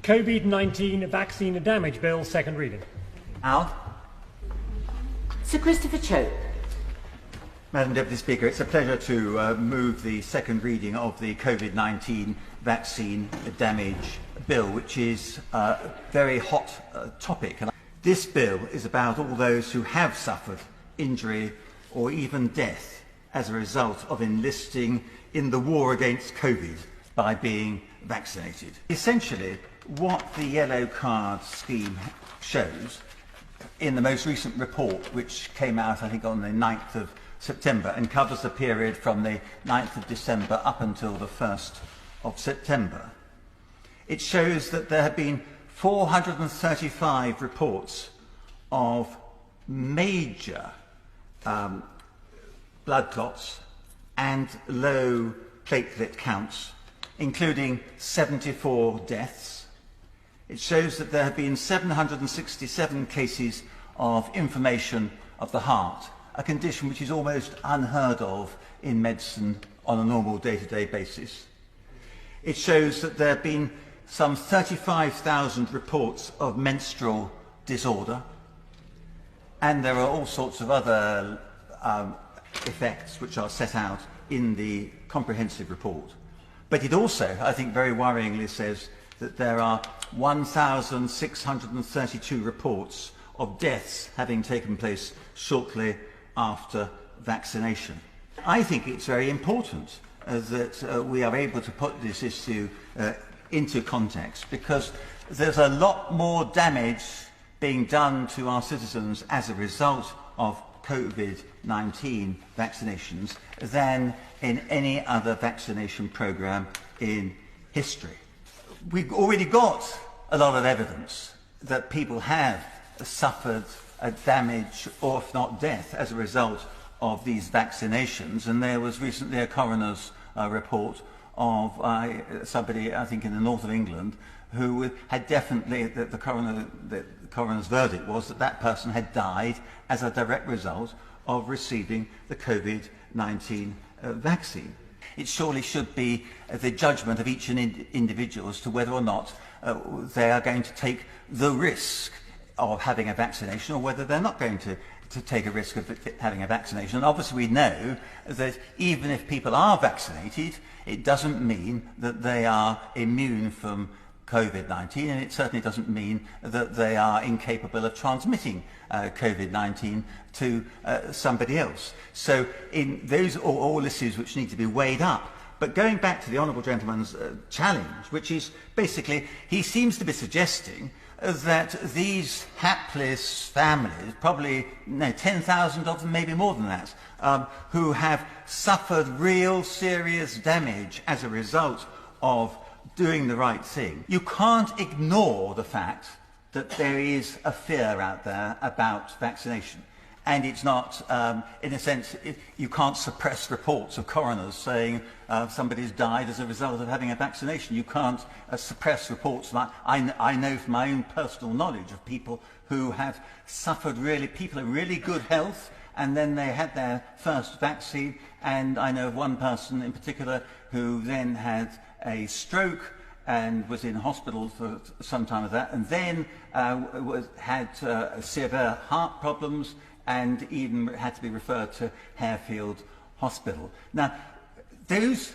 COVID-19 Vaccine Damage Bill, second reading. Al? Sir Christopher Chope. Madam Deputy Speaker, it's a pleasure to move the second reading of the COVID-19 Vaccine Damage Bill, which is a very hot topic. This bill is about all those who have suffered injury or even death as a result of enlisting in the war against COVID by being vaccinated. Essentially, what the yellow card scheme shows in the most recent report, which came out, I think, on the 9th of September and covers the period from the 9th of December up until the 1st of September. It shows that there have been 435 reports of major blood clots and low platelet counts, including 74 deaths. It shows that there have been 767 cases of inflammation of the heart, a condition which is almost unheard of in medicine on a normal day-to-day basis. It shows that there have been some 35,000 reports of menstrual disorder, and there are all sorts of other effects which are set out in the comprehensive report. But it also, I think very worryingly, says that there are 1,632 reports of deaths having taken place shortly after vaccination. I think it's very important that we are able to put this issue into context, because there's a lot more damage being done to our citizens as a result of COVID-19 vaccinations than in any other vaccination programme in history. We've already got a lot of evidence that people have suffered damage or if not death as a result of these vaccinations, and there was recently a coroner's report of somebody, I think in the north of England, who had definitely, the coroner's verdict was that that person had died as a direct result of receiving the COVID-19 vaccine. It surely should be the judgment of each individual as to whether or not they are going to take the risk of having a vaccination or whether they're not going to take a risk of having a vaccination. And obviously we know that even if people are vaccinated, it doesn't mean that they are immune from COVID-19, and it certainly doesn't mean that they are incapable of transmitting COVID-19 to somebody else. So those are all issues which need to be weighed up. But going back to the Honourable Gentleman's challenge, which is basically, he seems to be suggesting that these hapless families, probably 10,000 of them, maybe more than that, who have suffered real serious damage as a result of doing the right thing. You can't ignore the fact that there is a fear out there about vaccination. And it's not, in a sense, you can't suppress reports of coroners saying somebody's died as a result of having a vaccination. You can't suppress reports. I know from my own personal knowledge of people who have suffered people in really good health, and then they had their first vaccine, and I know of one person in particular who then had a stroke and was in hospital for some time of that, and then had severe heart problems and even had to be referred to Harefield Hospital. Now, those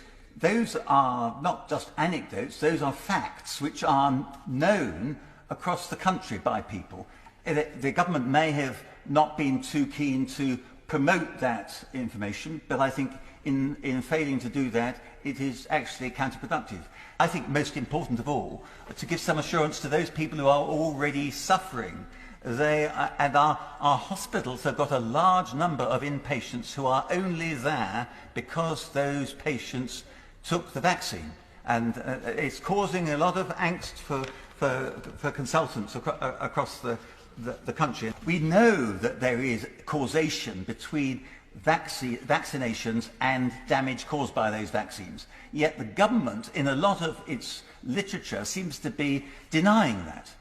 are not just anecdotes, those are facts which are known across the country by people. The government may have not been too keen to promote that information, but I think in failing to do that, it is actually counterproductive. I think most important of all, to give some assurance to those people who are already suffering. And our hospitals have got a large number of inpatients who are only there because those patients took the vaccine. And it's causing a lot of angst for consultants across the country. We know that there is causation between vaccinations and damage caused by those vaccines. Yet the government, in a lot of its literature, seems to be denying that.